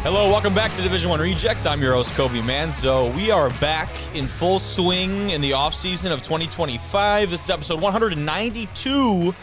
Hello, welcome back to Division I Rejects. I'm your host, Kobe Manzo. We are back in full swing in the offseason of 2025. This is episode 192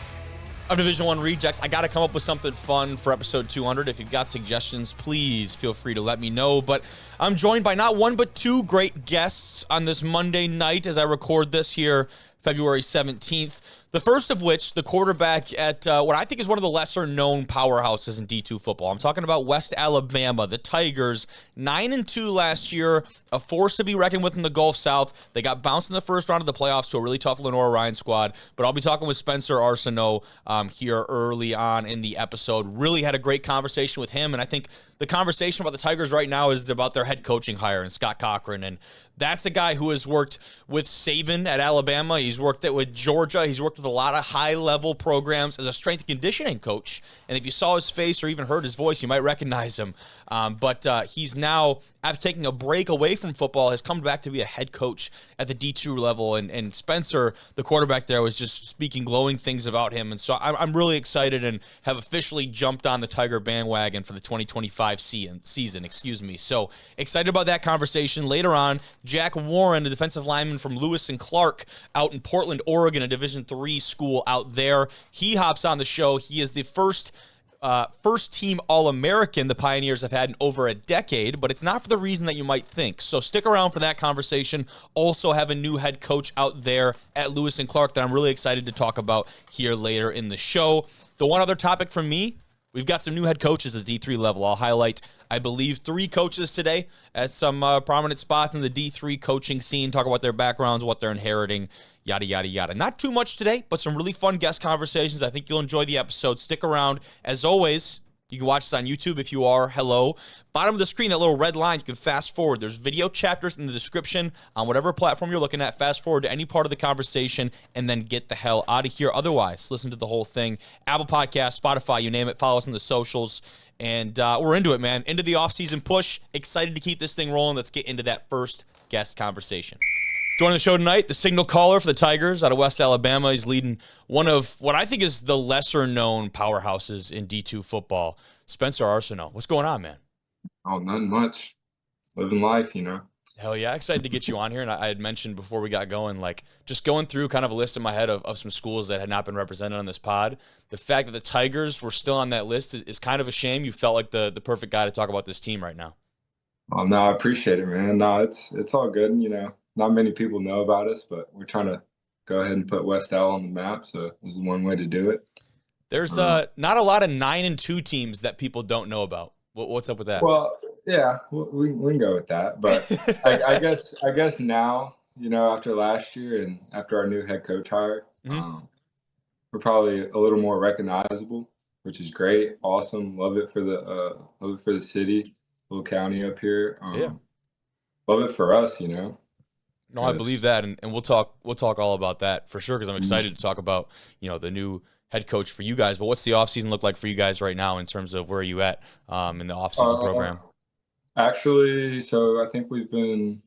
of Division I Rejects. I got to come up with something fun for episode 200. If you've got suggestions, please feel free to let me know. But I'm joined by not one but two great guests on this Monday night as I record this here, February 17th. The first of which, the quarterback at what I think is one of the lesser-known powerhouses in D2 football. I'm talking about West Alabama, the Tigers, 9-2 last year, a force to be reckoned with in the Gulf South. They got bounced in the first round of the playoffs to a really tough Lenore Ryan squad, but I'll be talking with Spencer Arceneaux here early on in the episode. Really had a great conversation with him, and I think the conversation about the Tigers right now is about their head coaching hire and Scott Cochran, and that's a guy who has worked with Saban at Alabama. He's worked it with Georgia. He's worked with a lot of high-level programs as a strength and conditioning coach. And if you saw his face or even heard his voice, you might recognize him. But he's now, after taking a break away from football, has come back to be a head coach at the D2 level. And Spencer, the quarterback there, was just speaking glowing things about him. And so I'm really excited and have officially jumped on the Tiger bandwagon for the 2025 season. So excited about that conversation. Later on, Jack Warren, the defensive lineman from Lewis and Clark out in Portland, Oregon, a Division III school out there. He hops on the show. He is the first team All-American the Pioneers have had in over a decade, but it's not for the reason that you might think. So stick around for that conversation. Also have a new head coach out there at Lewis and Clark that I'm really excited to talk about here later in the show. The one other topic from me, we've got some new head coaches at the D3 level. I'll highlight, I believe, 3 coaches today at some prominent spots in the D3 coaching scene, talk about their backgrounds, what they're inheriting, yada, yada, yada. Not too much today, but some really fun guest conversations. I think you'll enjoy the episode. Stick around. As always, you can watch this on YouTube if you are. Hello. Bottom of the screen, that little red line, you can fast forward. There's video chapters in the description on whatever platform you're looking at. Fast forward to any part of the conversation and then get the hell out of here. Otherwise, listen to the whole thing. Apple Podcasts, Spotify, you name it. Follow us on the socials. And we're into it, man. Into the offseason push. Excited to keep this thing rolling. Let's get into that first guest conversation. Joining the show tonight, the signal caller for the Tigers out of West Alabama. He's leading one of what I think is the lesser-known powerhouses in D2 football, Spencer Arceneaux. What's going on, man? Oh, nothing much. Living life, you know. Hell yeah, excited to get you on here. And I had mentioned before we got going, like, just going through kind of a list in my head of some schools that had not been represented on this pod. The fact that the Tigers were still on that list is kind of a shame. You felt like the perfect guy to talk about this team right now. Oh, no, I appreciate it, man. No, it's all good, you know. Not many people know about us, but we're trying to go ahead and put West Al on the map, so this is one way to do it. There's not a lot of 9-2 teams that people don't know about. What's up with that? Well, yeah, we can go with that, but I guess now, you know, after last year and after our new head coach hire, we're probably a little more recognizable, which is great, awesome. Love it for the city, little county up here. Love it for us, you know. No, I believe that, and we'll talk all about that for sure because I'm excited to talk about, you know, the new head coach for you guys. But what's the offseason look like for you guys right now in terms of where you at in the offseason program? Actually, so I think we've been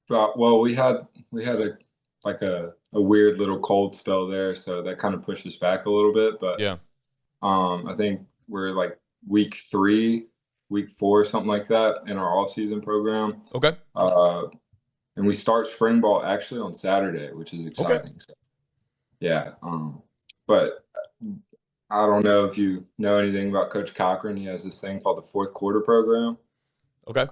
we had a weird little cold spell there, so that kind of pushed us back a little bit. But yeah, I think we're like week 3, week 4, something like that in our offseason program. Okay. And we start spring ball actually on Saturday, which is exciting. Okay. So, yeah. But I don't know if you know anything about Coach Cochran. He has this thing called the fourth quarter program. Okay.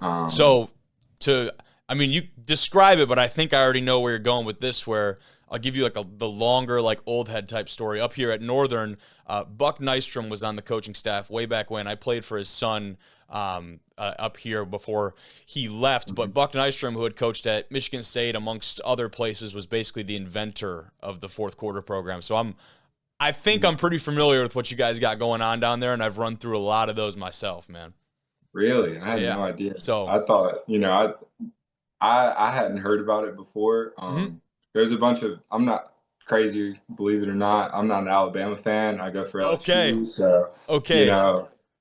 You describe it, but I think I already know where you're going with this, where I'll give you the longer, old head type story. Up here at Northern, Buck Nystrom was on the coaching staff way back when. I played for his son up here before he left. But Buck Nystrom, who had coached at Michigan State, amongst other places, was basically the inventor of the fourth quarter program. So I think I'm pretty familiar with what you guys got going on down there, and I've run through a lot of those myself, man. Really? I had no idea. So I thought, I hadn't heard about it before. There's a bunch of, I'm not crazy, believe it or not. I'm not an Alabama fan. I go for LSU. So,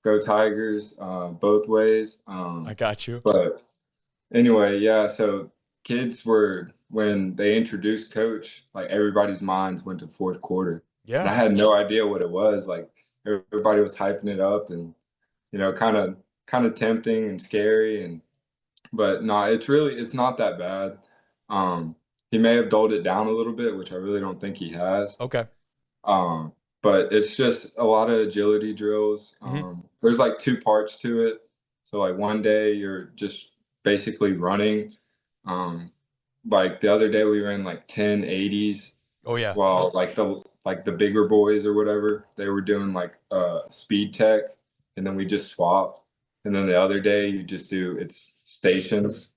go Tigers both ways. I got you. But anyway, yeah, so kids when they introduced Coach, everybody's minds went to fourth quarter. Yeah. And I had no idea what it was. Everybody was hyping it up and, kind kind of tempting and scary, but no, it's not that bad. Um, he may have dulled it down a little bit, which I really don't think he has. Okay. Um, but it's just a lot of agility drills. There's like two parts to it. So like one day you're just basically running. Like the other day we ran like 1080s, Oh yeah. while like the bigger boys or whatever, they were doing like speed tech, and then we just swapped. And then the other day you just do it's stations.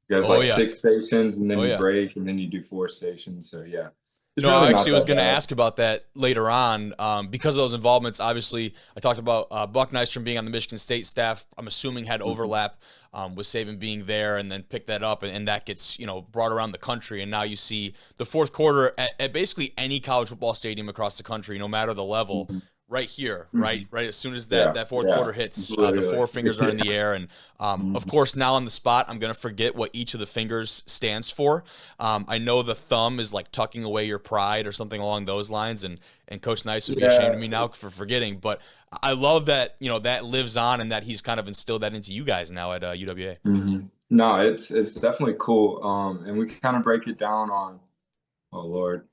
You guys Oh like yeah. 6 stations, and then Oh you yeah. break, and then you do 4 stations. So yeah, it's No, I really not actually was that going to bad. ask about that later on because of those involvements. Obviously, I talked about Buck Nystrom being on the Michigan State staff. I'm assuming had overlap with Saban being there, and then pick that up, and that gets brought around the country. And now you see the fourth quarter at basically any college football stadium across the country, no matter the level. Mm-hmm. Right here, Mm-hmm. right as soon as Yeah, that fourth yeah, quarter hits, the literally. four fingers are in the air, and of Mhm. course now on the spot, I'm gonna forget what each of the fingers stands for. I know the thumb is like tucking away your pride or something along those lines, and Coach Nice would be ashamed Yeah. of me now for forgetting. But I love that that lives on, and that he's kind of instilled that into you guys now at UWA. No, it's definitely cool. And we kind of break it down on, oh Lord,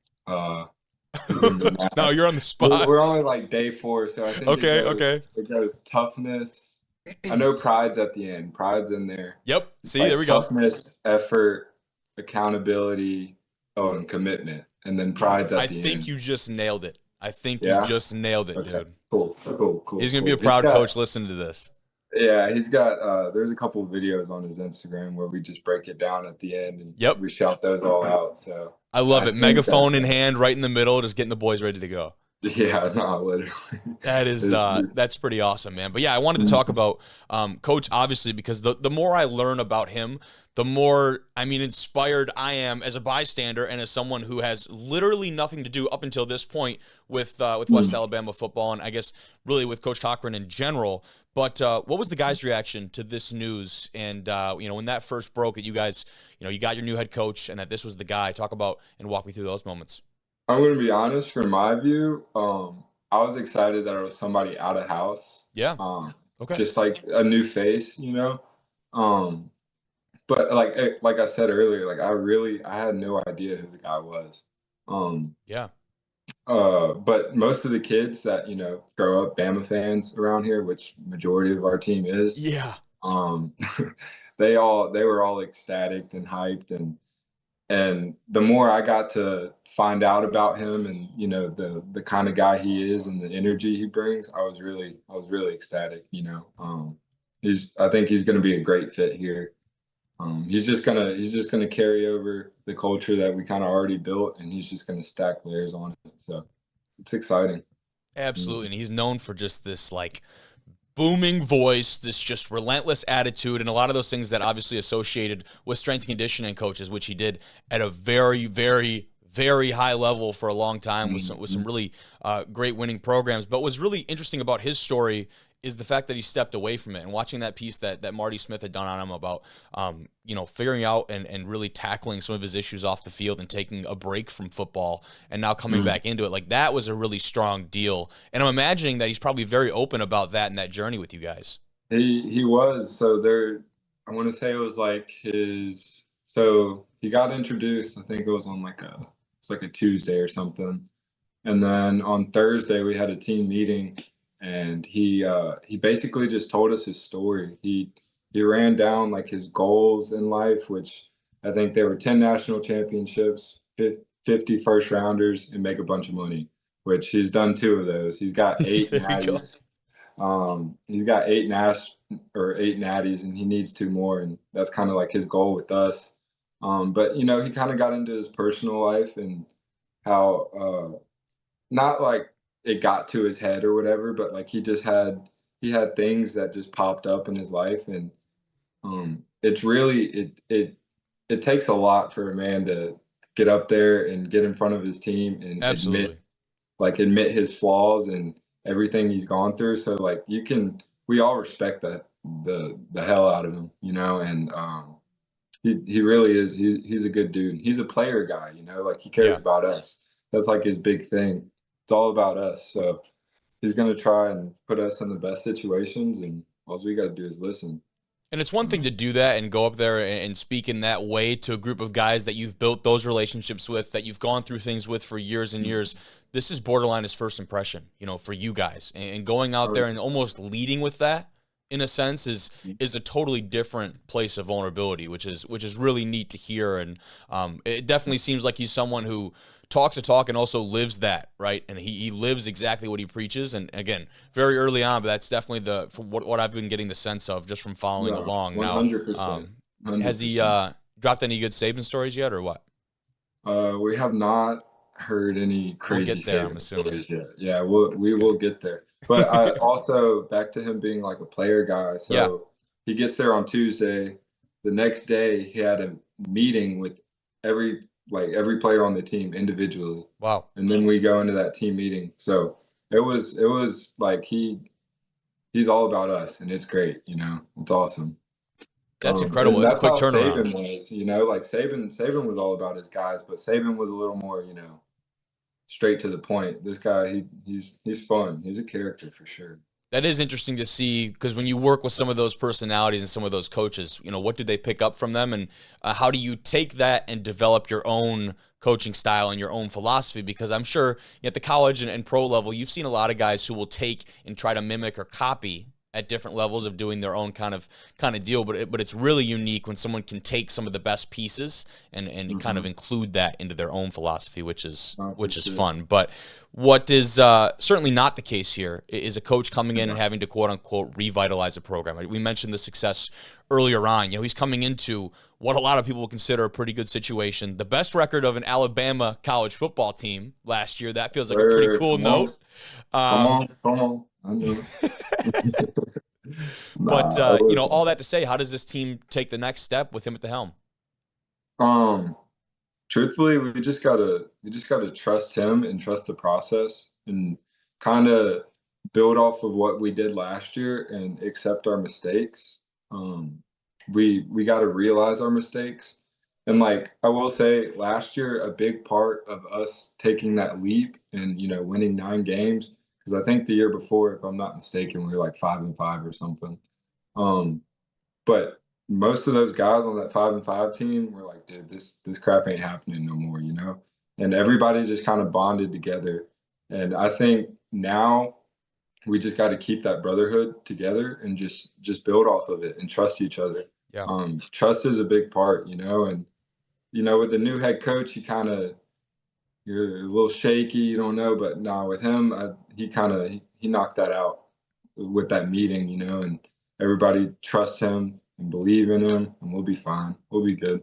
we're doing the No, math. you're on the We're spot. only like day 4, so I think Okay, okay. it goes toughness. I know pride's at the end. Pride's in there. Yep. See, there Like we go. toughness, effort, accountability, oh, and commitment, and then pride's I at the think end. you just nailed it. I think you Yeah. just nailed it, Okay. dude. Cool. Cool. Cool. He's gonna be a Cool. He's proud got coach listening to this. Yeah, he's got there's a couple of videos on his Instagram where we just break it down at the end, and Yep. we shout those all out. So I love I it. think Megaphone that's in hand, right in the middle, just getting the boys ready to go. yeah, no, literally. That is that's pretty awesome, man. But yeah, I wanted to talk about Coach, obviously, because the more I learn about him, the more inspired I am as a bystander and as someone who has literally nothing to do up until this point with West Alabama football, and I guess really with Coach Cochran in general. But what was the guys' reaction to this news? And when that first broke, that you guys, you got your new head coach, and that this was the guy. Talk about and walk me through those moments. I'm gonna be honest, from my view, I was excited that it was somebody out of house, Yeah. Okay. just like a new face. Um, but like I said earlier, like I had no idea who the guy was. Um, Yeah. but most of the kids that grow up Bama fans around here, which majority of our team is, Yeah. um, they were all ecstatic and hyped, and the more I got to find out about him, and the kind of guy he is and the energy he brings, I was really ecstatic. I think he's going to be a great fit here. He's just gonna carry over the culture that we kind of already built, and he's just gonna stack layers on it. So it's exciting. Absolutely. And he's known for just this like booming voice, this just relentless attitude, and a lot of those things that obviously associated with strength and conditioning coaches, which he did at a very, very, very high level for a long time with some really great winning programs. But what's really interesting about his story is the fact that he stepped away from it, and watching that piece that Marty Smith had done on him about, figuring out and really tackling some of his issues off the field and taking a break from football and now coming back into it. Like, that was a really strong deal. And I'm imagining that he's probably very open about that and that journey with you guys. He was. So I want to say it was like so he got introduced. I think it was on it's like a Tuesday or something, and then on Thursday we had a team meeting. And he basically just told us his story. He ran down like his goals in life, which I think there were 10 national championships, 50 first rounders, and make a bunch of money, which he's done 2 of those. He's got 8 There you go. natties. He's got 8 natties, and he needs 2 more, and that's kind of like his goal with us. But he kind of got into his personal life and how not like it got to his head or whatever, but like he had things that just popped up in his life, and it's really it takes a lot for a man to get up there and get in front of his team and Absolutely. admit his flaws and everything he's gone through. So like we all respect the hell out of him, and he really is. He's a good dude. He's a player guy, like he cares Yeah. about us. That's like his big thing. It's all about us. So he's going to try and put us in the best situations, and all we got to do is listen. And it's one thing to do that and go up there and speak in that way to a group of guys that you've built those relationships with, that you've gone through things with for years and years. This is borderline his first impression, for you guys. And going out there and almost leading with that, in a sense, is a totally different place of vulnerability, which is really neat to hear. And it definitely seems like he's someone who talks a talk and also lives that, right? And he lives exactly what he preaches. And again, very early on, but that's definitely from what I've been getting the sense of just from following along. 100%, Now, 100%. Has he dropped any good Saban stories yet, or what? We have not heard any crazy Saban stories yet. Yeah, we will get there. But I also, back to him being like a player guy. So he gets there on Tuesday. The next day, he had a meeting with every player on the team individually. Wow. And then we go into that team meeting. So it was like he's all about us, and it's great. It's awesome. That's incredible. That's a quick turnaround. Saban was, like Saban was all about his guys, but Saban was a little more, straight to the point. This guy, he's fun. He's a character for sure. That is interesting to see, because when you work with some of those personalities and some of those coaches, what did they pick up from them, and how do you take that and develop your own coaching style and your own philosophy? Because I'm sure at the college and pro level, you've seen a lot of guys who will take and try to mimic or copy at different levels of doing their own kind of deal, but it's really unique when someone can take some of the best pieces and kind of include that into their own philosophy, which is fun. But what is certainly not the case here is a coach coming in and having to quote unquote revitalize a program. We mentioned the success earlier on. He's coming into what a lot of people will consider a pretty good situation. The best record of an Alabama college football team last year. That feels like a pretty cool note. Come on. I know. But all that to say, how does this team take the next step with him at the helm? Truthfully, we just gotta trust him and trust the process and kind of build off of what we did last year and accept our mistakes. We got to realize our mistakes. And like I will say, last year, a big part of us taking that leap and winning 9 games. Because I think the year before, if I'm not mistaken, we were like 5-5 or something. But most of those guys on that 5-5 team were like, dude, this crap ain't happening no more, And everybody just kind of bonded together. And I think now we just got to keep that brotherhood together and just build off of it and trust each other. Yeah. Trust is a big part, and with the new head coach, you're a little shaky, you don't know, but no, with him, he knocked that out with that meeting, and everybody trusts him and believe in him, and we'll be fine. We'll be good.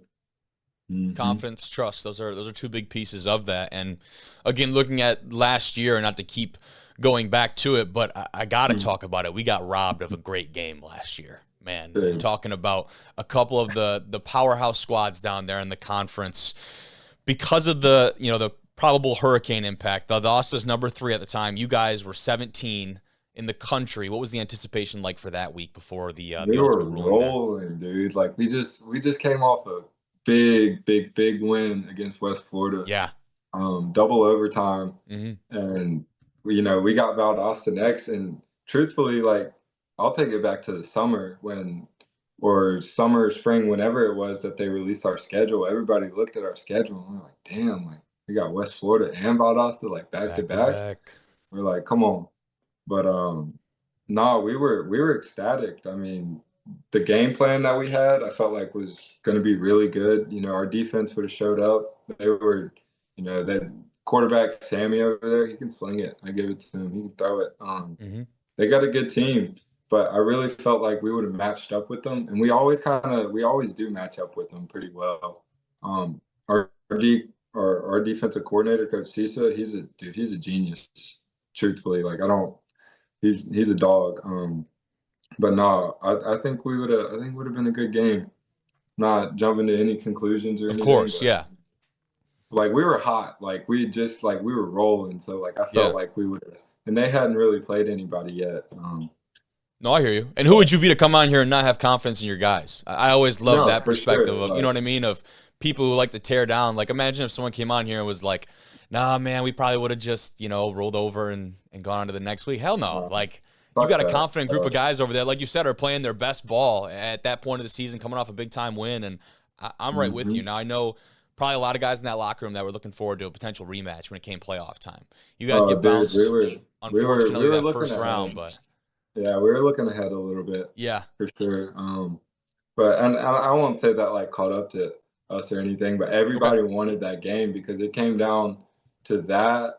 Mm-hmm. Confidence, trust, those are 2 big pieces of that. And again, looking at last year, not to keep going back to it, but I got to talk about it. We got robbed of a great game last year, man. Talking about a couple of the powerhouse squads down there in the conference because of the probable hurricane impact. The loss is number 3 at the time. You guys were 17 in the country. What was the anticipation like for that week before the we were rolling, dude. Like we just came off a big win against West Florida. Yeah. Double overtime. Mm-hmm. And we got Valdosta next. And truthfully, like I'll take it back to the summer spring, whenever it was that they released our schedule. Everybody looked at our schedule and we're like, damn, like we got West Florida and Valdosta like back to back. We're like, come on. But no, we were ecstatic. I mean, the game plan that we had, I felt like was going to be really good. Our defense would have showed up. They were, that quarterback Sammy over there, he can sling it. I give it to him. He can throw it. They got a good team, but I really felt like we would have matched up with them, and we always do match up with them pretty well. Our defensive coordinator, Coach Cisa, he's a genius. Truthfully, like he's a dog. But no, I think we would have been a good game. Not jumping to any conclusions or anything. Of course, yeah. Like we were hot, like we were rolling. So like I felt like we would, and they hadn't really played anybody yet. No, I hear you. And who would you be to come on here and not have confidence in your guys? I always love that perspective of, you know what I mean, of people who like to tear down. Like imagine if someone came on here and was like, nah, man, we probably would have just, rolled over and gone on to the next week. Hell no. Like you fuck got a that. confident group So, of guys over there, like you said, are playing their best ball at that point of the season, coming off a big time win. And I'm right with you. Now, I know probably a lot of guys in that locker room that were looking forward to a potential rematch when it came playoff time. You guys get dude, bounced, we unfortunately, were that looking first round, ahead. but Yeah, we were looking ahead a little bit yeah, for sure. But and I won't say that like caught up to us or anything, but okay. everybody wanted that game because it came down to that.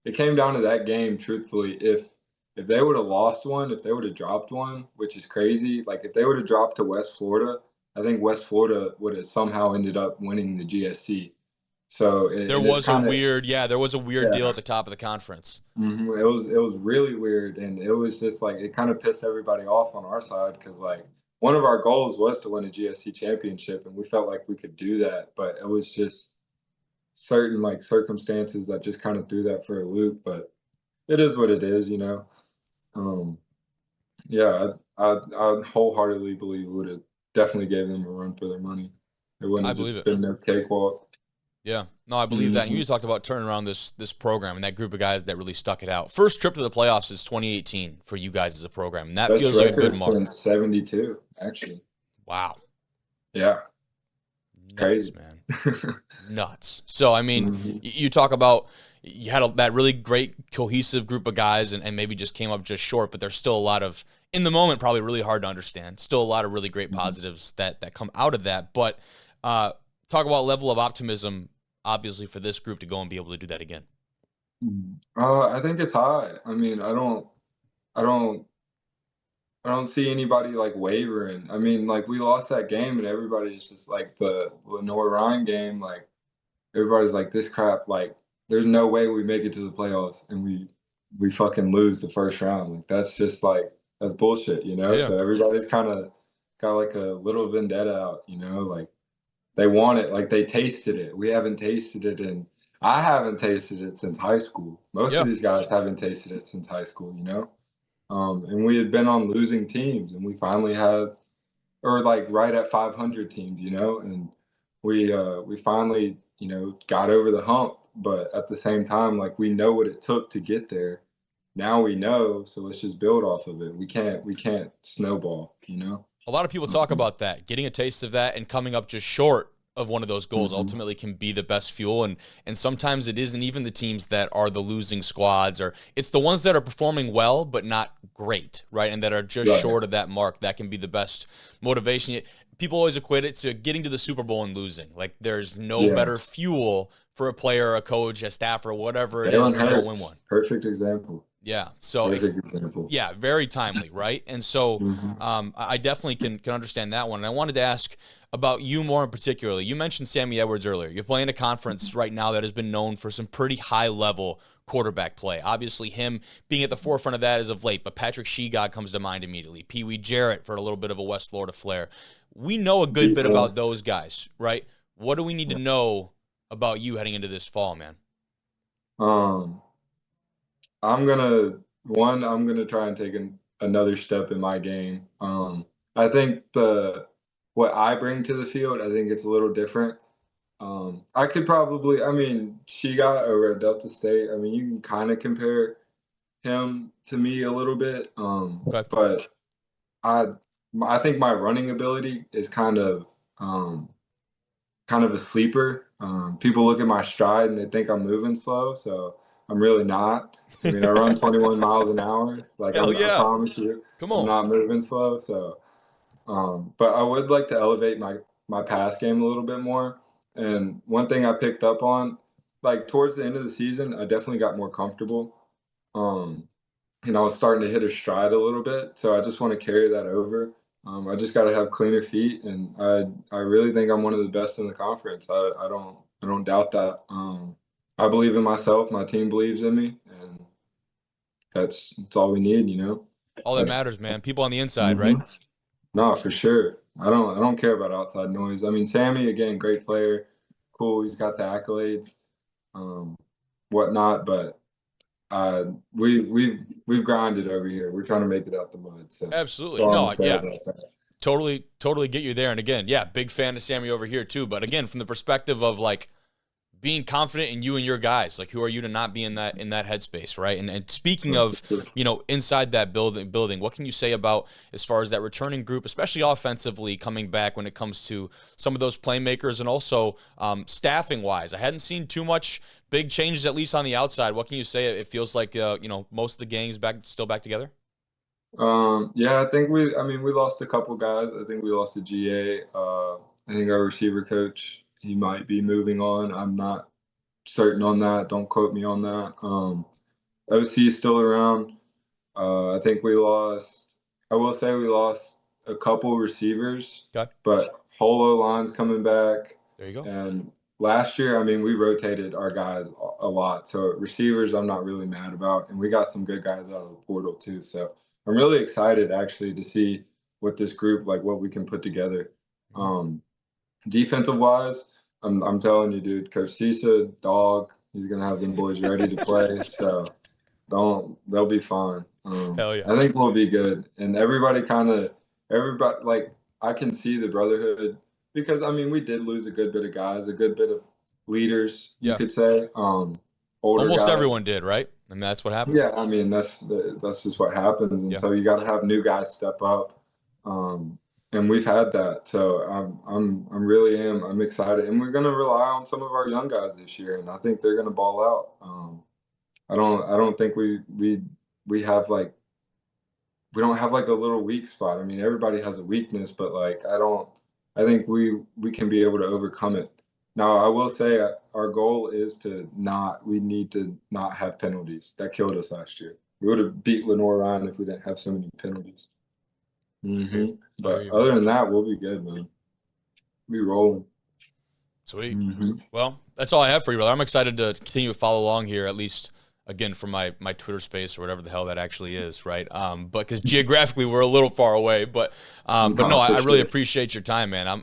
It came down to that game, truthfully. If they would have lost one, if they would have dropped one, which is crazy, like if they would have dropped to West Florida, I think West Florida would have somehow ended up winning the GSC. So There and it's was a kind of weird, there was a weird deal yeah. at the top of the conference. It was really weird, and it was just like it kind of pissed everybody off on our side because like one of our goals was to win a GSC championship, and we felt like we could do that, but it was just certain like circumstances that just kind of threw that for a loop. But it is what it is, you know. Um, yeah, I wholeheartedly believe we would have definitely gave them a run for their money. It wouldn't I have believe just it. been no cakewalk. Yeah, no, I believe that. And you hmm just talked about turning around this program and that group of guys that really stuck it out. First trip to the playoffs is 2018 for you guys as a program, and that Best feels like a good record mark. since '72, actually. Wow, Yeah, nuts, crazy. man, nuts. So, I mean, hmm you talk about you had that really great cohesive group of guys, and maybe just came up just short, but there's still a lot of in the moment probably really hard to understand. Still a lot of really great positives that come out of that. But talk about level of optimism, obviously, for this group to go and be able to do that again. I think it's high. I mean, I don't, I don't see anybody like wavering. I mean, like we lost that game, and everybody's just like the Lenore Ryan game. Like everybody's like, this crap. Like, there's no way we make it to the playoffs, and we fucking lose the first round. Like that's just like that's bullshit, you know. Yeah. So everybody's kind of got like a little vendetta out, you know. Like they want it, like they tasted it. We haven't tasted it, and I haven't tasted it since high school. Most of Yeah. these guys haven't tasted it since high school, you know. And we had been on losing teams, and we finally had, or like right at 500 teams, you know, and we finally, you know, got over the hump. But at the same time, like we know what it took to get there. Now we know, so let's just build off of it. We can't snowball, you know. A lot of people talk Mhm. about that, getting a taste of that and coming up just short of one of those goals Mhm. ultimately can be the best fuel. And sometimes it isn't even the teams that are the losing squads, or it's the ones that are performing well but not great, right? And that are just Right. short of that mark that can be the best motivation. People always equate it to getting to the Super Bowl and losing. Like there's no Yeah. better fuel for a player, a coach, a staff, or whatever it is Jalen to go win Hurts, one. perfect example. Yeah. So Perfect example. yeah, very timely, right? And so Mhm. I definitely can understand that one. And I wanted to ask about you more in particular. You mentioned Sammy Edwards earlier. You're playing a conference right now that has been known for some pretty high level quarterback play. Obviously, him being at the forefront of that as of late, but Patrick Shegod comes to mind immediately. Pee Wee Jarrett for a little bit of a West Florida flair. We know a good bit D1R. about those guys, right? What do we need to know about you heading into this fall, man? Um, I'm gonna try and take another step in my game. I think the what I bring to the field, I think it's a little different. I could probably, I mean, she got over at Delta State. I mean, you can kind of compare him to me a little bit. Okay. But I, I think my running ability is um, kind of a sleeper. People look at my stride and they think I'm moving slow, so I'm really not. I mean, I run 21 miles an hour. Like Hell I yeah. promise you, Come I'm on. not moving slow. So, but I would like to elevate my pass game a little bit more. And one thing I picked up on, like towards the end of the season, I definitely got more comfortable. Um, and I was starting to hit a stride a little bit. So I just want to carry that over. I just got to have cleaner feet, and I really think I'm one of the best in the conference. I don't doubt that. I believe in myself. My team believes in me, and that's all we need, you know. All that matters, man. People on the inside, right? Mm-hmm. No, for sure. I don't care about outside noise. I mean, Sammy again, great player, cool. He's got the accolades, um, whatnot, but uh, we've grinded over here. We're trying to make it out the mud. So that's Absolutely. all I'm gonna No, say yeah. about that. Totally get you there. And again, yeah, big fan of Sammy over here too. But again, from the perspective of like being confident in you and your guys. Like, who are you to not be in that headspace, right? And speaking of, inside that building, what can you say about as far as that returning group, especially offensively, coming back when it comes to some of those playmakers and also staffing wise? I hadn't seen too much big changes, at least on the outside. What can you say? It feels like most of the gang's still back together. Yeah, I think we lost a couple guys. I think we lost a GA. I think our receiver coach, he might be moving on. I'm not certain on that. Don't quote me on that. OC is still around. I think I will say we lost a couple receivers, Okay. but whole O-line's coming back. There you go. And last year, we rotated our guys a lot. So receivers, I'm not really mad about. And we got some good guys out of the portal too. So I'm really excited actually to see what this group, like what we can put together. Defensive wise, I'm telling you, dude, Coach Cisa, dog, he's going to have them boys ready to play. So they'll be fine. Hell yeah. I think we'll be good. And everybody, like, I can see the brotherhood because, we did lose a good bit of guys, a good bit of leaders, you could say. Older Almost guys. everyone did, right? And that's what happens. Yeah, that's just what happens. And so you got to have new guys step up. And we've had that. So I'm excited. And we're going to rely on some of our young guys this year. And I think they're going to ball out. I don't think we have like, we don't have like a little weak spot. Everybody has a weakness, but like, I think we can be able to overcome it. Now, I will say our goal is we need to not have penalties. That killed us last year. We would have beat Lenore-Ryan if we didn't have so many penalties. But other than that, we'll be good, man. We'll be rolling. Sweet. Well, that's all I have for you, brother. I'm excited to continue to follow along here, at least, again, from my Twitter space or whatever the hell that actually is, right? But because geographically we're a little far away, but no, I really appreciate your time, man.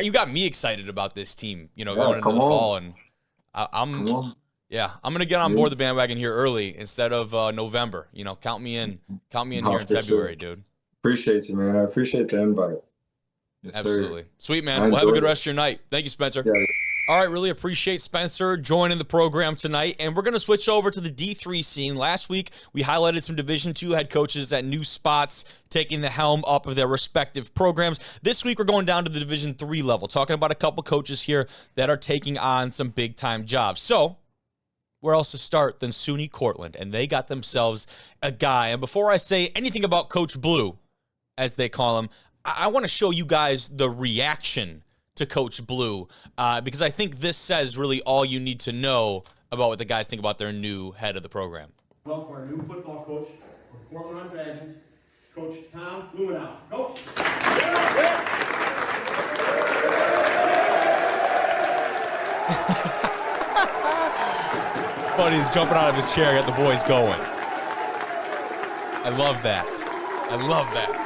You got me excited about this team, going into the fall, and I'm gonna get on board the bandwagon here early instead of November. Count me in here in February, dude. Appreciate you, man. I appreciate the invite. Yes, absolutely. Sir. Sweet, man. Well, have a good rest of your night. Thank you, Spencer. Yeah. All right, really appreciate Spencer joining the program tonight, and we're going to switch over to the D3 scene. Last week, we highlighted some Division II head coaches at new spots, taking the helm up of their respective programs. This week, we're going down to the Division III level, talking about a couple coaches here that are taking on some big-time jobs. So, where else to start than SUNY Cortland? And they got themselves a guy. And before I say anything about Coach Blue, as they call him, I want to show you guys the reaction to Coach Blue, because I think this says really all you need to know about what the guys think about their new head of the program. Welcome our new football coach for the Cortland Dragons, Coach Tom Blumenauer. Coach! Buddy's jumping out of his chair, got the boys going. I love that. I love that.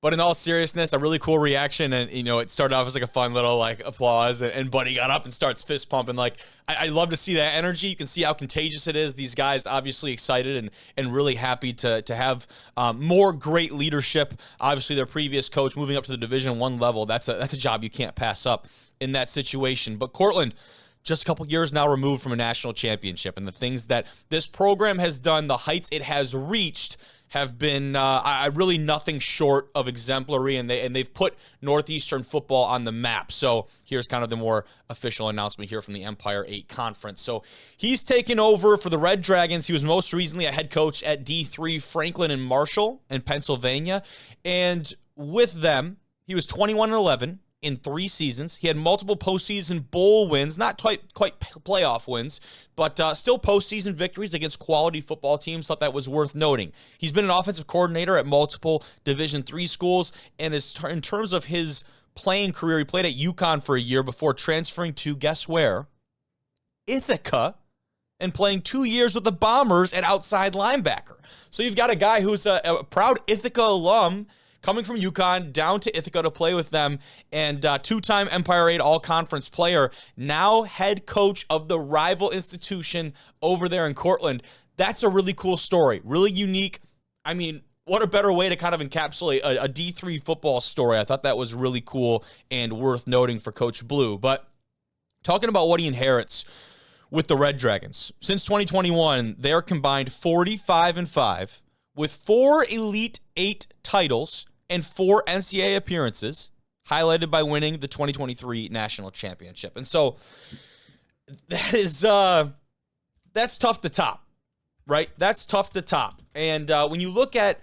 But in all seriousness, a really cool reaction, and it started off as like a fun little applause, and Buddy got up and starts fist pumping. I love to see that energy. You can see how contagious it is. These guys obviously excited and really happy to have more great leadership. Obviously, their previous coach moving up to the Division I level, that's a job you can't pass up in that situation. But Cortland, just a couple years now removed from a national championship, and the things that this program has done, the heights it has reached, have been really nothing short of exemplary, and they've put Northeastern football on the map. So here's kind of the more official announcement here from the Empire 8 Conference. So he's taken over for the Red Dragons. He was most recently a head coach at D3 Franklin and Marshall in Pennsylvania, and with them, he was 21-11 in 3 seasons. He had multiple postseason bowl wins, not quite playoff wins, but still postseason victories against quality football teams. Thought that was worth noting. He's been an offensive coordinator at multiple Division III schools, and in terms of his playing career, he played at UConn for a year before transferring to, guess where? Ithaca, and playing 2 years with the Bombers at outside linebacker. So you've got a guy who's a proud Ithaca alum, coming from UConn down to Ithaca to play with them, and two-time Empire 8 All-Conference player, now head coach of the rival institution over there in Cortland. That's a really cool story, really unique. what a better way to kind of encapsulate a D3 football story. I thought that was really cool and worth noting for Coach Blue. But talking about what he inherits with the Red Dragons, since 2021, they're combined 45-5 with 4 Elite 8 titles and 4 NCAA appearances, highlighted by winning the 2023 national championship. And so that is that's tough to top, right? That's tough to top. And when you look at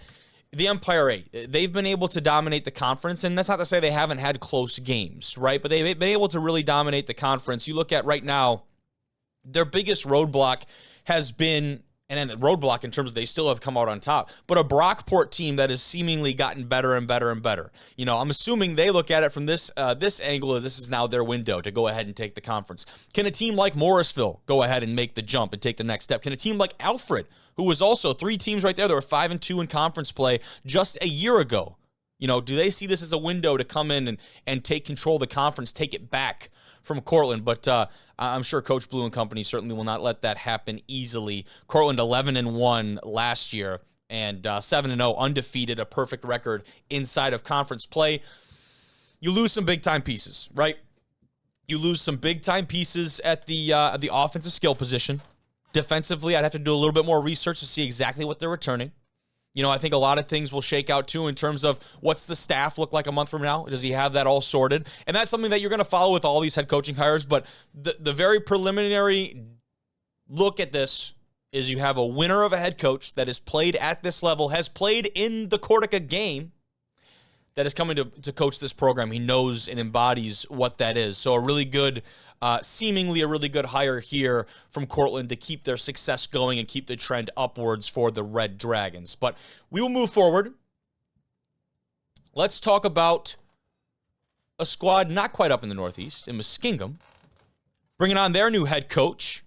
the Empire 8, they've been able to dominate the conference, and that's not to say they haven't had close games, right? But they've been able to really dominate the conference. You look at right now, their biggest roadblock has been, and then the roadblock in terms of they still have come out on top, but a Brockport team that has seemingly gotten better and better and better. You know, I'm assuming they look at it from this angle as this is now their window to go ahead and take the conference. Can a team like Morrisville go ahead and make the jump and take the next step? Can a team like Alfred, who was also 3 teams right there that were 5-2 in conference play just a year ago, you know, do they see this as a window to come in and take control of the conference, take it back from Cortland? But I'm sure Coach Blue and company certainly will not let that happen easily. Cortland 11-1 last year and 7-0 undefeated, a perfect record inside of conference play. You lose some big-time pieces, right? You lose some big-time pieces at the offensive skill position. Defensively, I'd have to do a little bit more research to see exactly what they're returning. You know, I think a lot of things will shake out, too, in terms of what's the staff look like a month from now? Does he have that all sorted? And that's something that you're going to follow with all these head coaching hires. But the very preliminary look at this is you have a winner of a head coach that has played at this level, has played in the Cortica game, that is coming to coach this program. He knows and embodies what that is. So a really good, seemingly a really good hire here from Cortland to keep their success going and keep the trend upwards for the Red Dragons. But we will move forward. Let's talk about a squad not quite up in the Northeast, in Muskingum, bringing on their new head coach.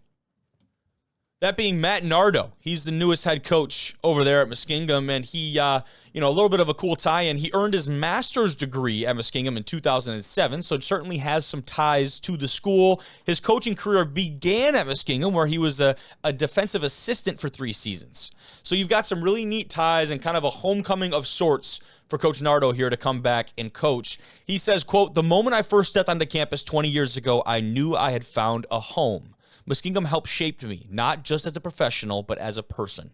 That being Matt Nardo. He's the newest head coach over there at Muskingum, and he, a little bit of a cool tie-in. He earned his master's degree at Muskingum in 2007, so it certainly has some ties to the school. His coaching career began at Muskingum, where he was a defensive assistant for 3 seasons. So you've got some really neat ties and kind of a homecoming of sorts for Coach Nardo here to come back and coach. He says, quote, "The moment I first stepped onto campus 20 years ago, I knew I had found a home. Muskingum helped shape me, not just as a professional, but as a person."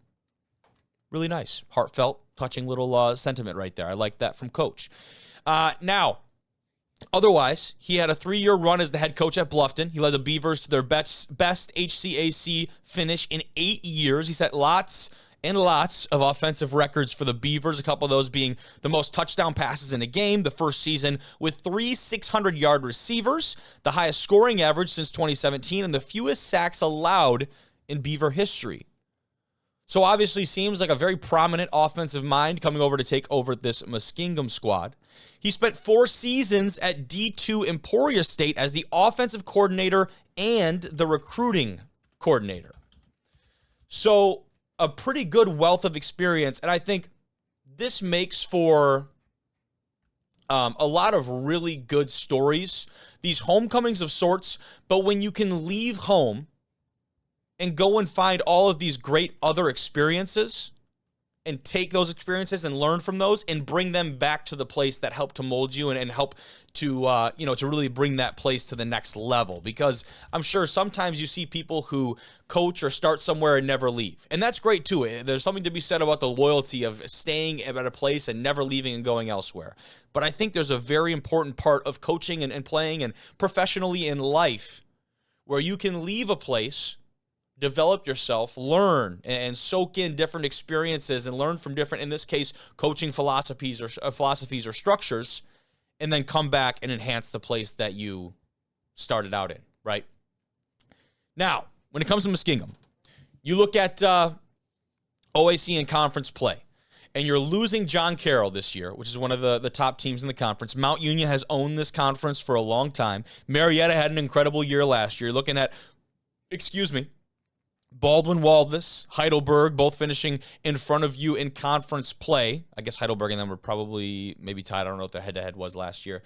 Really nice, heartfelt, touching little sentiment right there. I like that from Coach. Now, otherwise, he had a 3-year run as the head coach at Bluffton. He led the Beavers to their best HCAC finish in 8 years. He set lots and lots of offensive records for the Beavers, a couple of those being the most touchdown passes in a game the first season with 3 600-yard receivers, the highest scoring average since 2017, and the fewest sacks allowed in Beaver history. So obviously seems like a very prominent offensive mind coming over to take over this Muskingum squad. He spent 4 seasons at D2 Emporia State as the offensive coordinator and the recruiting coordinator. So a pretty good wealth of experience, and I think this makes for a lot of really good stories, these homecomings of sorts, but when you can leave home and go and find all of these great other experiences and take those experiences and learn from those and bring them back to the place that helped to mold you and help to, to really bring that place to the next level. Because I'm sure sometimes you see people who coach or start somewhere and never leave. And that's great too. There's something to be said about the loyalty of staying at a place and never leaving and going elsewhere. But I think there's a very important part of coaching and playing and professionally in life where you can leave a place, develop yourself, learn, and soak in different experiences and learn from different, in this case, coaching philosophies or structures, and then come back and enhance the place that you started out in, right? Now, when it comes to Muskingum, you look at OAC and conference play, and you're losing John Carroll this year, which is one of the top teams in the conference. Mount Union has owned this conference for a long time. Marietta had an incredible year last year. You're looking at, Baldwin Waldness, Heidelberg, both finishing in front of you in conference play. I guess Heidelberg and them were probably maybe tied. I don't know what their head-to-head was last year.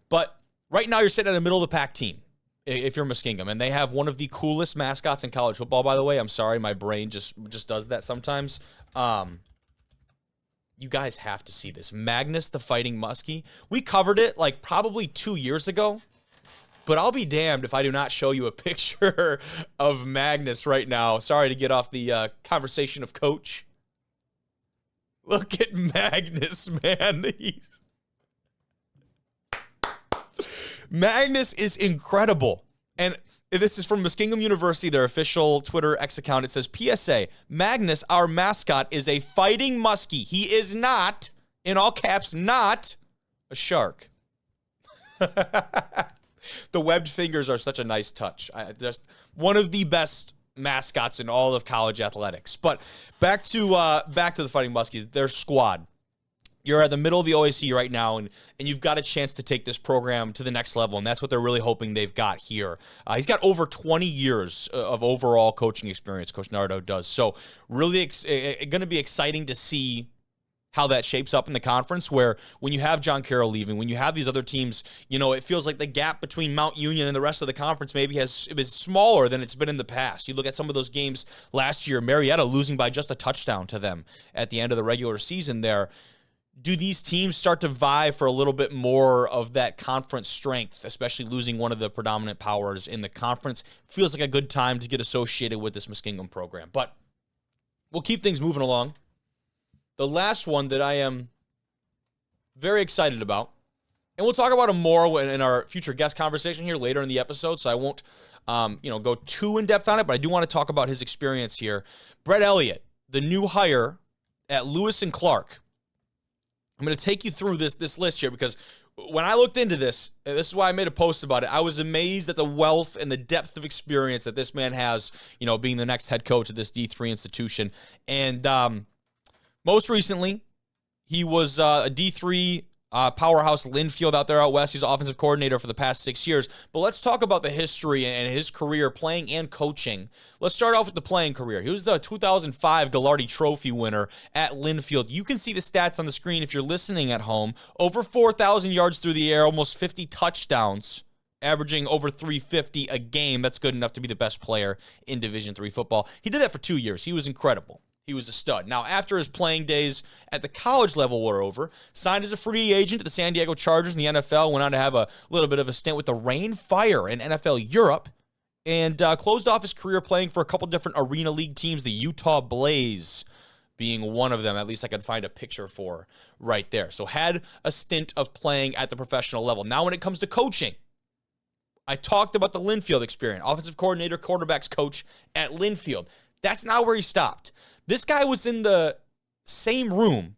But right now you're sitting at a middle-of-the-pack team if you're Muskingum. And they have one of the coolest mascots in college football, by the way. I'm sorry, my brain just does that sometimes. You guys have to see this. Magnus the Fighting Muskie. We covered it like probably 2 years ago, but I'll be damned if I do not show you a picture of Magnus right now. Sorry to get off the conversation of coach. Look at Magnus, man. Magnus is incredible. And this is from Muskingum University, their official Twitter X account. It says, PSA, Magnus, our mascot, is a fighting muskie. He is not, in all caps, not a shark. The webbed fingers are such a nice touch. Just one of the best mascots in all of college athletics. But back to the Fighting Muskies, their squad. You're at the middle of the OAC right now, and you've got a chance to take this program to the next level, and that's what they're really hoping they've got here. He's got over 20 years of overall coaching experience, Coach Nardo does. So really going to be exciting to see how that shapes up in the conference, where when you have John Carroll leaving, when you have these other teams, it feels like the gap between Mount Union and the rest of the conference maybe is smaller than it's been in the past. You look at some of those games last year, Marietta losing by just a touchdown to them at the end of the regular season there. Do these teams start to vie for a little bit more of that conference strength, especially losing one of the predominant powers in the conference? Feels like a good time to get associated with this Muskingum program. But we'll keep things moving along. The last one that I am very excited about, and we'll talk about him more in our future guest conversation here later in the episode, so I won't go too in-depth on it, but I do want to talk about his experience here. Brett Elliott, the new hire at Lewis and Clark. I'm going to take you through this list here, because when I looked into this, and this is why I made a post about it, I was amazed at the wealth and the depth of experience that this man has, being the next head coach of this D3 institution. And most recently, he was a D3 powerhouse Linfield out west. He's offensive coordinator for the past 6 years. But let's talk about the history and his career playing and coaching. Let's start off with the playing career. He was the 2005 Gallardi Trophy winner at Linfield. You can see the stats on the screen if you're listening at home. Over 4,000 yards through the air, almost 50 touchdowns, averaging over 350 a game. That's good enough to be the best player in Division III football. He did that for 2 years. He was incredible. He was a stud. Now, after his playing days at the college level were over, signed as a free agent to the San Diego Chargers in the NFL, went on to have a little bit of a stint with the Rain Fire in NFL Europe, and closed off his career playing for a couple different Arena League teams, the Utah Blaze being one of them. At least I could find a picture for right there. So had a stint of playing at the professional level. Now when it comes to coaching, I talked about the Linfield experience. Offensive coordinator, quarterbacks coach at Linfield. That's not where he stopped. This guy was in the same room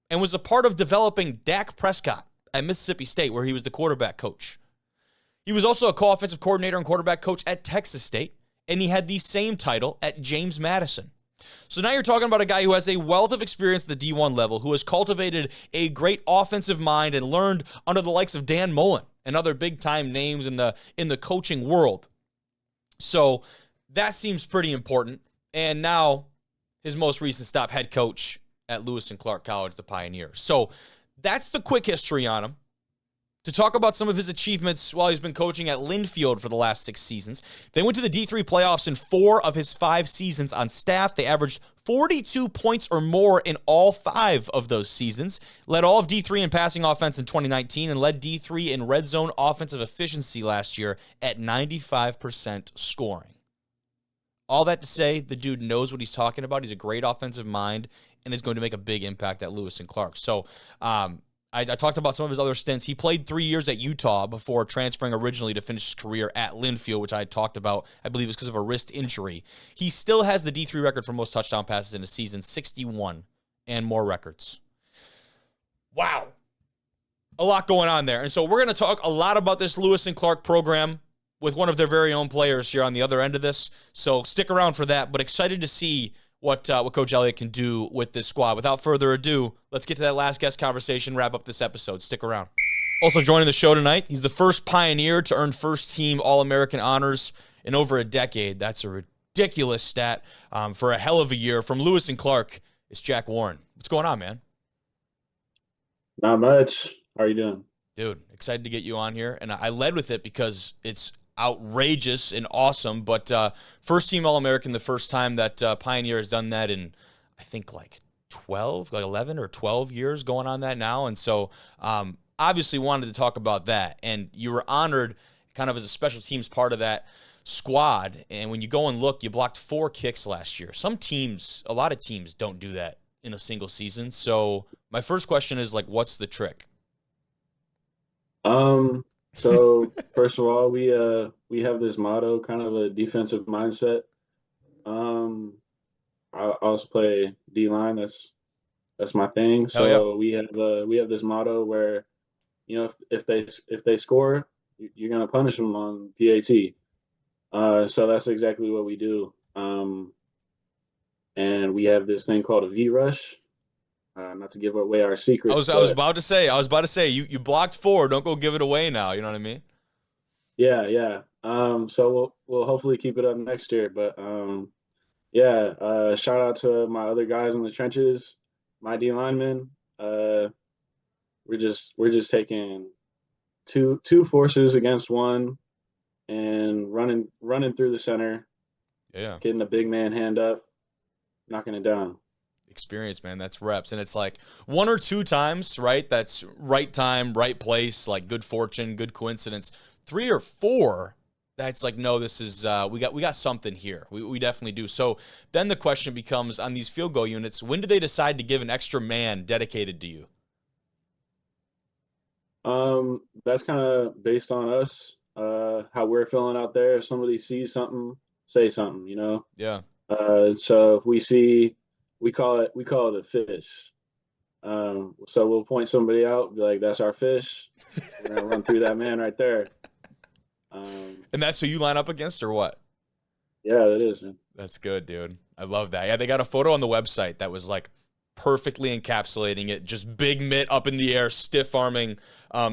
and was a part of developing Dak Prescott at Mississippi State, where he was the quarterback coach. He was also a co-offensive coordinator and quarterback coach at Texas State, and he had the same title at James Madison. So now you're talking about a guy who has a wealth of experience at the D1 level, who has cultivated a great offensive mind and learned under the likes of Dan Mullen and other big-time names in the coaching world. So that seems pretty important. And now his most recent stop, head coach at Lewis and Clark College, the Pioneers. So that's the quick history on him. To talk about some of his achievements while he's been coaching at Linfield for the last 6 seasons. They went to the D3 playoffs in 4 of his 5 seasons on staff. They averaged 42 points or more in all 5 of those seasons. Led all of D3 in passing offense in 2019 and led D3 in red zone offensive efficiency last year at 95% scoring. All that to say, the dude knows what he's talking about. He's a great offensive mind and is going to make a big impact at Lewis and Clark. So I talked about some of his other stints. He played 3 years at Utah before transferring originally to finish his career at Linfield, which I had talked about. I believe it was because of a wrist injury. He still has the D3 record for most touchdown passes in a season, 61 and more records. Wow. A lot going on there. And so we're going to talk a lot about this Lewis and Clark program with one of their very own players here on the other end of this. So stick around for that, but excited to see what Coach Elliott can do with this squad. Without further ado, let's get to that last guest conversation, wrap up this episode. Stick around. Also joining the show tonight, he's the first Pioneer to earn first-team All-American honors in over a decade. That's a ridiculous stat for a hell of a year. From Lewis and Clark, it's Jack Warren. What's going on, man? Not much. How are you doing? Dude, excited to get you on here. And I led with it because it's outrageous and awesome, but first team All-American, the first time that Pioneer has done that in, I think, like 12, like 11 or 12 years going on that now. And so obviously wanted to talk about that. And you were honored kind of as a special teams part of that squad. And when you go and look, you blocked 4 kicks last year. Some teams, a lot of teams don't do that in a single season. So my first question is, like, what's the trick? So first of all, we have this motto, kind of a defensive mindset. I also play D line. That's my thing. Hell yeah. So we have this motto where, you know, if they score, you're gonna punish them on PAT. So that's exactly what we do. And we have this thing called a V rush. Not to give away our secrets. I was about to say you blocked 4. Don't go give it away now. You know what I mean? Yeah. So we'll hopefully keep it up next year. But yeah. Shout out to my other guys in the trenches, my D linemen. We're just taking two forces against one and running through the center. Yeah. Getting a big man hand up, knocking it down. Experience, man. That's reps. And it's like 1 or 2 times, right? That's right time, right place, like good fortune, good coincidence. 3 or 4, that's like, no, this is we got something here. We definitely do. So then the question becomes, on these field goal units, when do they decide to give an extra man dedicated to you? That's kind of based on us, how we're feeling out there. If somebody sees something, say something, you know? Yeah. So if we call it a fish. So we'll point somebody out, be like, that's our fish. We're gonna run through that man right there. And that's who you line up against, or what? Yeah, that is, man. That's good, dude. I love that. Yeah, they got a photo on the website that was like perfectly encapsulating it. Just big mitt up in the air, stiff arming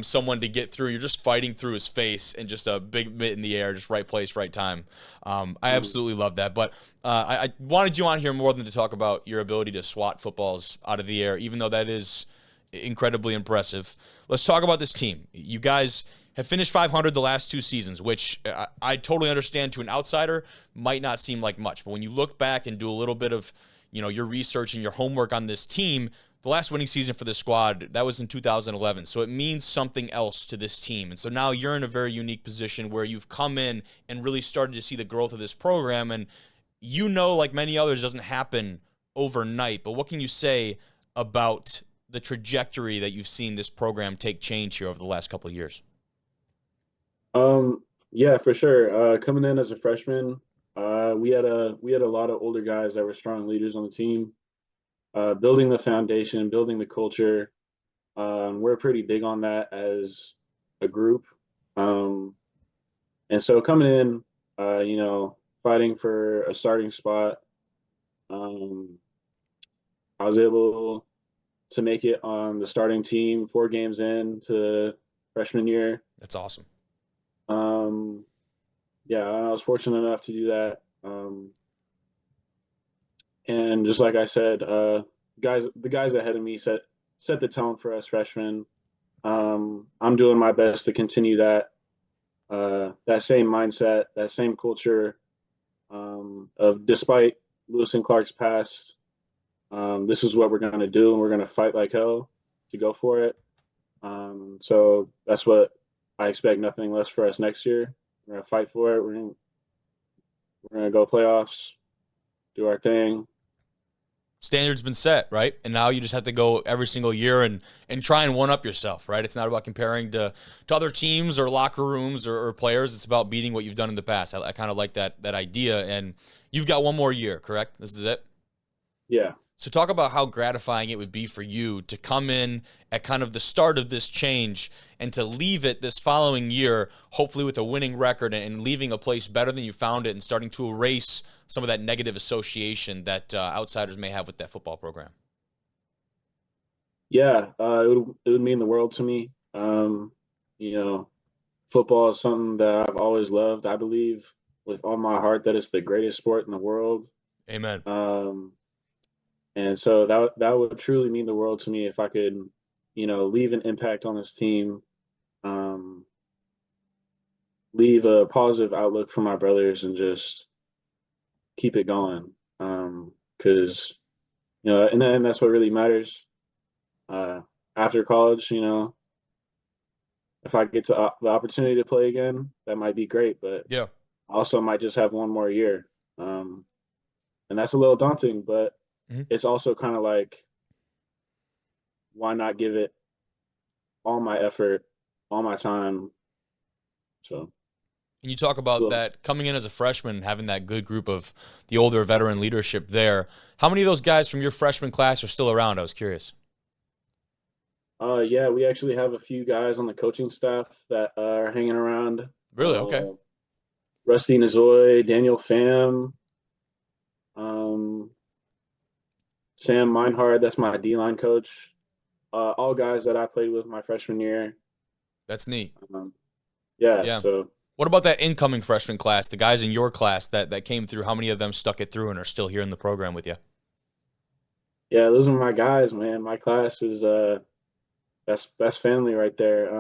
someone to get through. You're just fighting through his face, and just a big mitt in the air, just right place, right time. I absolutely love that. But I wanted you on here more than to talk about your ability to swat footballs out of the air, even though that is incredibly impressive. Let's talk about this team. You guys have finished 500 the last 2 seasons, which I totally understand to an outsider might not seem like much. But when you look back and do a little bit of, you know, your research and your homework on this team, the last winning season for the squad, that was in 2011. So it means something else to this team. And so now you're in a very unique position where you've come in and really started to see the growth of this program. And you know, like many others, it doesn't happen overnight. But what can you say about the trajectory that you've seen this program take change here over the last couple of years? Yeah, for sure. Coming in as a freshman, we had a lot of older guys that were strong leaders on the team. Building the foundation, building the culture. We're pretty big on that as a group. And so coming in, you know, fighting for a starting spot, I was able to make it on the starting team 4 games into freshman year. That's awesome. Yeah, I was fortunate enough to do that. And just like I said, the guys ahead of me set the tone for us freshmen. I'm doing my best to continue that same mindset, that same culture of, despite Lewis and Clark's past, this is what we're going to do, and we're going to fight like hell to go for it. So that's what I expect, nothing less for us next year. We're going to fight for it. We're going to go playoffs, do our thing. Standard's been set, right? And now you just have to go every single year and try and one-up yourself, right? It's not about comparing to other teams or locker rooms or players. It's about beating what you've done in the past. I kind of like that idea. And you've got 1 more year, correct? This is it? Yeah. So talk about how gratifying it would be for you to come in at kind of the start of this change and to leave it this following year, hopefully with a winning record, and leaving a place better than you found it, and starting to erase some of that negative association that outsiders may have with that football program. Yeah, it would mean the world to me. You know, football is something that I've always loved. I believe with all my heart that it's the greatest sport in the world. Amen. And so that would truly mean the world to me if I could, you know, leave an impact on this team, leave a positive outlook for my brothers, and just keep it going. Because and then that's what really matters. After college, if I get to the opportunity to play again, that might be great, but Yeah. I also might just have one more year. And that's a little daunting, but it's also kind of like, why not give it all my effort, all my time? So. And you talk about that coming in as a freshman, having that good group of the older veteran leadership there. How many of those guys from your freshman class are still around? I was curious. Yeah, we actually have a few guys on the coaching staff that are hanging around. Really? Okay. Rusty Nazoy, Daniel Pham, Sam Meinhard, that's my D-line coach. All guys that I played with my freshman year. That's neat. Yeah. So. What about that incoming freshman class, the guys in your class that came through? How many of them stuck it through and are still here in the program with you? Yeah, those are my guys, man. My class is that's family right there.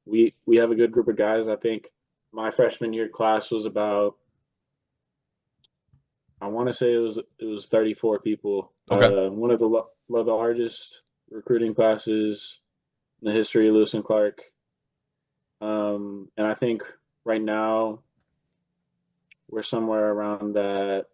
We have a good group of guys. I think my freshman year class was about, I want to say it was 34 people. Okay. One of the largest recruiting classes in the history of Lewis and Clark. And I think right now we're somewhere around that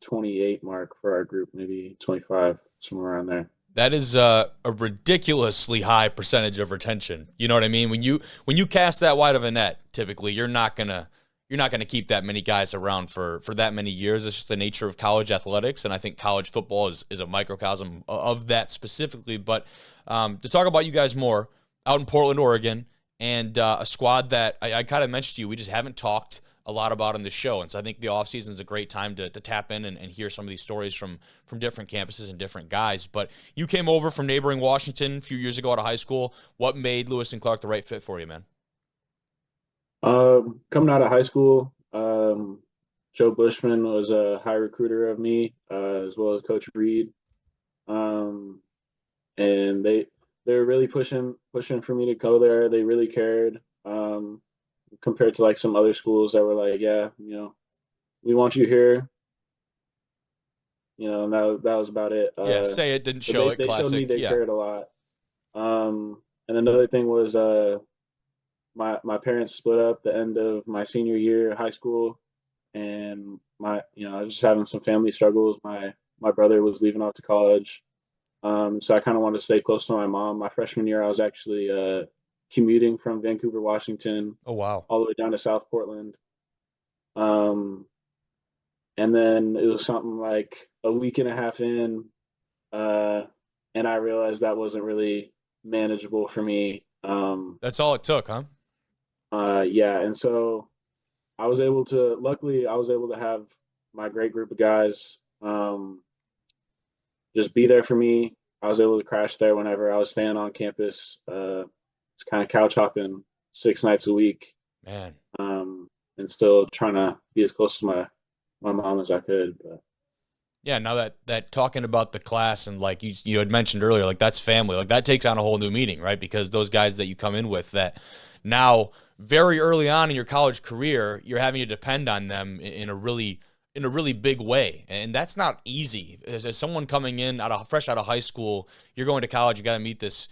28 mark for our group, maybe 25, somewhere around there. That is a ridiculously high percentage of retention. You know what I mean? When you cast that wide of a net, typically you're not gonna keep that many guys around for that many years. It's just the nature of college athletics, and I think college football is a microcosm of that specifically. But to talk about you guys more out in Portland, Oregon, and a squad that I kind of mentioned to you, we just haven't talked a lot about on the show. And so I think the offseason is a great time to tap in and hear some of these stories from different campuses and different guys. But you came over from neighboring Washington a few years ago out of high school. What made Lewis and Clark the right fit for you, man? Coming out of high school, Joe Bushman was a high recruiter of me, as well as Coach Reed. And they were really pushing for me to go there. They really cared, compared to like some other schools that were like, yeah, we want you here. And that was about it. Yeah, say it, didn't show it. They Classic. showed me they cared a lot. And another thing was my parents split up the end of my senior year of high school, and I was just having some family struggles. My brother was leaving off to college. So I kind of wanted to stay close to my mom. My freshman year, I was actually commuting from Vancouver, Washington. Oh, wow. All the way down to South Portland. And then it was something like a week and a half in, and I realized that wasn't really manageable for me. That's all it took, huh? Yeah, and so luckily I was able to have my great group of guys just be there for me. I was able to crash there whenever I was staying on campus, just kind of couch hopping 6 nights a week. Man. And still trying to be as close to my mom as I could. But. Yeah, now that talking about the class and like you had mentioned earlier, like that's family. Like that takes on a whole new meaning, right? Because those guys that you come in with that now very early on in your college career, you're having to depend on them in a really big way. And that's not easy. As someone coming in fresh out of high school, you're going to college, you got to meet this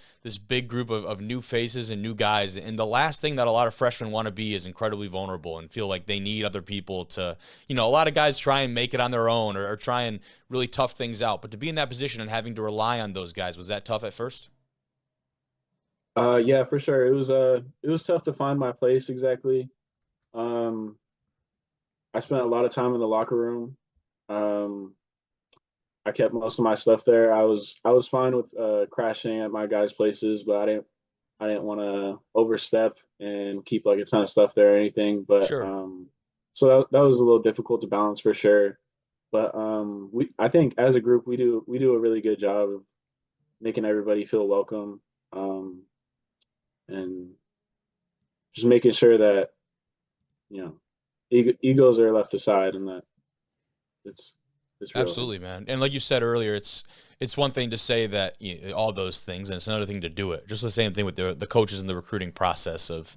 big group of new faces and new guys. And the last thing that a lot of freshmen want to be is incredibly vulnerable and feel like they need other people to, a lot of guys try and make it on their own or try and really tough things out. But to be in that position and having to rely on those guys, was that tough at first? Yeah, for sure. It was tough to find my place exactly. I spent a lot of time in the locker room. I kept most of my stuff there. I was fine with crashing at my guys' places, but I didn't want to overstep and keep like a ton of stuff there or anything. But Sure. So that was a little difficult to balance for sure. But I think as a group we do a really good job of making everybody feel welcome, and just making sure that egos are left aside and that it's real. Absolutely, man. And like you said earlier, it's one thing to say that all those things, and it's another thing to do it. Just the same thing with the coaches in the recruiting process of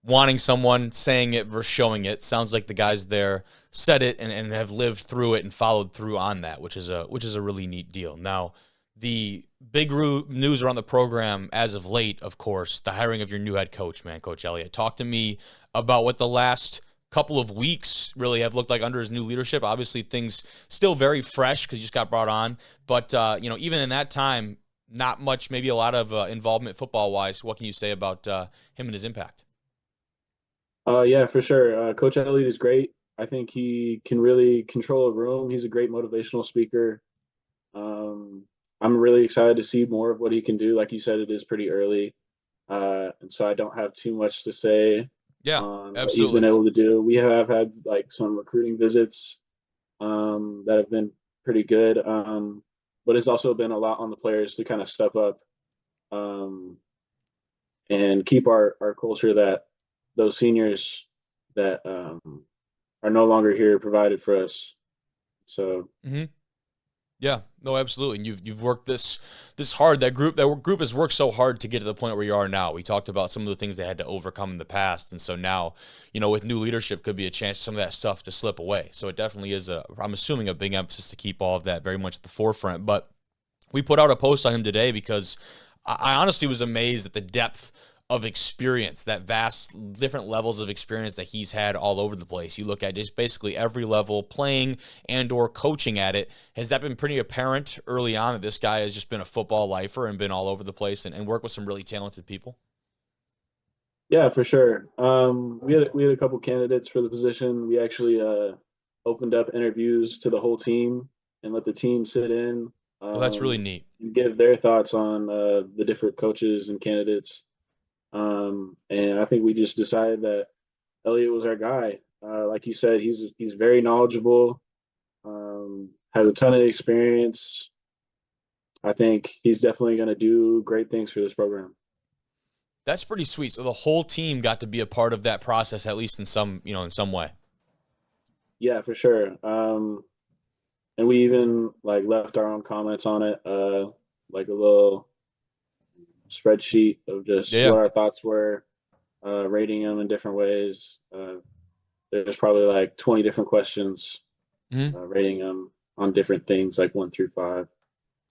wanting someone, saying it versus showing it. Sounds like the guys there said it and have lived through it and followed through on that, which is a really neat deal. Now, the big news around the program as of late, of course, the hiring of your new head coach, man, Coach Elliott. Talk to me about what the last couple of weeks really have looked like under his new leadership. Obviously, things still very fresh because you just got brought on, but even in that time, not much, maybe a lot of involvement football-wise. What can you say about him and his impact? Yeah, for sure. Coach Elliott is great. I think he can really control a room. He's a great motivational speaker. I'm really excited to see more of what he can do. Like you said, it is pretty early, and so I don't have too much to say on what he's been able to do. We have had like some recruiting visits that have been pretty good, but it's also been a lot on the players to kind of step up and keep our culture that those seniors that are no longer here provided for us. So. Mm-hmm. Yeah, no, absolutely. And you've worked this hard. That group has worked so hard to get to the point where you are now. We talked about some of the things they had to overcome in the past, and so now, with new leadership, could be a chance for some of that stuff to slip away. So it definitely is I'm assuming a big emphasis to keep all of that very much at the forefront. But we put out a post on him today because I honestly was amazed at the depth of experience, that vast different levels of experience that he's had all over the place. You look at just basically every level, playing and or coaching at it. Has that been pretty apparent early on that this guy has just been a football lifer and been all over the place and worked with some really talented people? Yeah, for sure. We had a couple candidates for the position. We actually opened up interviews to the whole team and let the team sit in. Well, that's really neat. And give their thoughts on the different coaches and candidates. And I think we just decided that Elliott was our guy. Like you said, he's very knowledgeable, has a ton of experience. I think he's definitely going to do great things for this program. That's pretty sweet. So the whole team got to be a part of that process, at least in some way. Yeah, for sure. And we even left our own comments on it, like a little spreadsheet of just what our thoughts were, rating them in different ways. There's probably 20 different questions, rating them on different things, 1 through 5.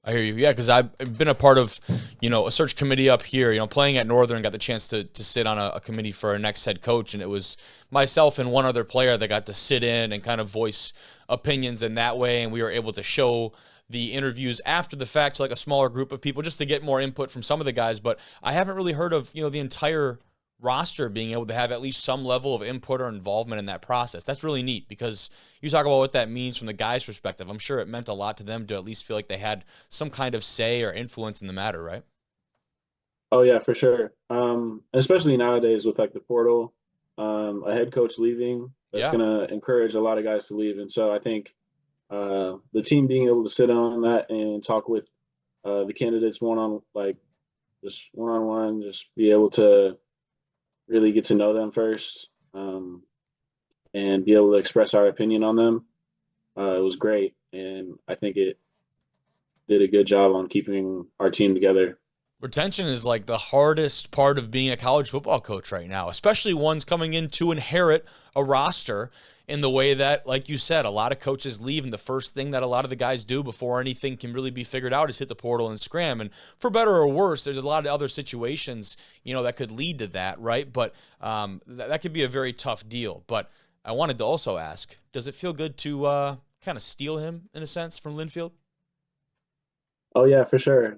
I hear you. Yeah, because I've been a part of, a search committee up here, playing at Northern, got the chance to sit on a committee for our next head coach. And it was myself and one other player that got to sit in and kind of voice opinions in that way. And we were able to show the interviews after the fact to a smaller group of people just to get more input from some of the guys. But I haven't really heard of, the entire roster being able to have at least some level of input or involvement in that process. That's really neat because you talk about what that means from the guys' perspective. I'm sure it meant a lot to them to at least feel like they had some kind of say or influence in the matter, right? Oh yeah, for sure. Especially nowadays with the portal, a head coach leaving, that's going to encourage a lot of guys to leave. And so I think the team being able to sit on that and talk with the candidates one-on-one, just be able to really get to know them first, and be able to express our opinion on them. It was great, and I think it did a good job on keeping our team together. Retention is the hardest part of being a college football coach right now, especially ones coming in to inherit a roster in the way that, like you said, a lot of coaches leave, and the first thing that a lot of the guys do before anything can really be figured out is hit the portal and scram. And for better or worse, there's a lot of other situations, that could lead to that, right? But that could be a very tough deal. But I wanted to also ask, does it feel good to kind of steal him, in a sense, from Linfield? Oh yeah, for sure.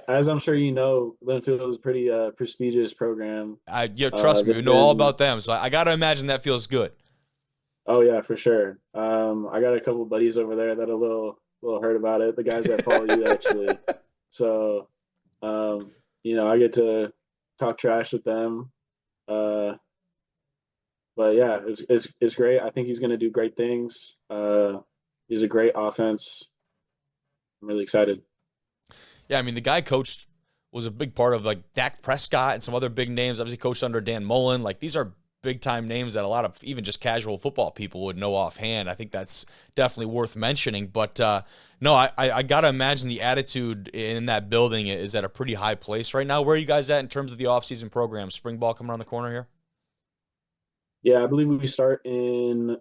As I'm sure you know, Linfield is a pretty prestigious program. Trust me, we know all about them. So I got to imagine that feels good. Oh yeah, for sure. I got a couple of buddies over there that are a little hurt about it. The guys that follow you actually. So, I get to talk trash with them. But yeah, it's great. I think he's going to do great things. He's a great offense. I'm really excited. Yeah, I mean, the guy coached was a big part of Dak Prescott and some other big names. Obviously coached under Dan Mullen. These are big-time names that a lot of even just casual football people would know offhand. I think that's definitely worth mentioning. But, no, I got to imagine the attitude in that building is at a pretty high place right now. Where are you guys at in terms of the offseason program? Spring ball coming around the corner here? Yeah, I believe we start in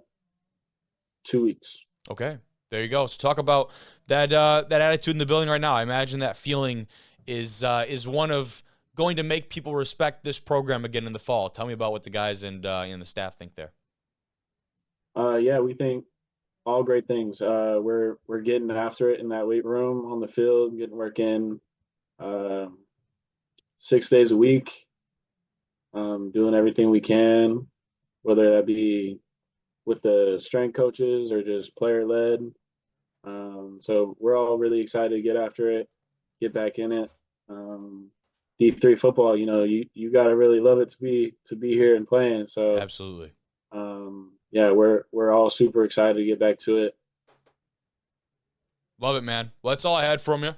2 weeks. Okay, there you go. So talk about that that attitude in the building right now. I imagine that feeling is one of going to make people respect this program again in the fall. Tell me about what the guys and the staff think there. Yeah, we think all great things. We're getting after it in that weight room, on the field, getting work in 6 days a week, doing everything we can, whether that be with the strength coaches or just player led. So we're all really excited to get after it, get back in it. D3 football, you gotta really love it to be here and playing. So Absolutely. yeah, we're all super excited to get back to it. Love it, man. Well, that's all I had from you.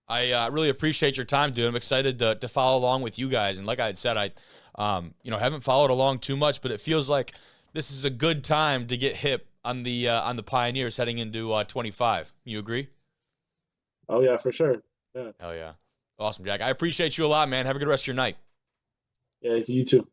I really appreciate your time, dude. I'm excited to follow along with you guys. And like I had said, I haven't followed along too much, but it feels like this is a good time to get hip on the Pioneers heading into 25. You agree? Oh yeah, for sure. Yeah. Hell yeah. Awesome, Jack. I appreciate you a lot, man. Have a good rest of your night. Yeah, you too.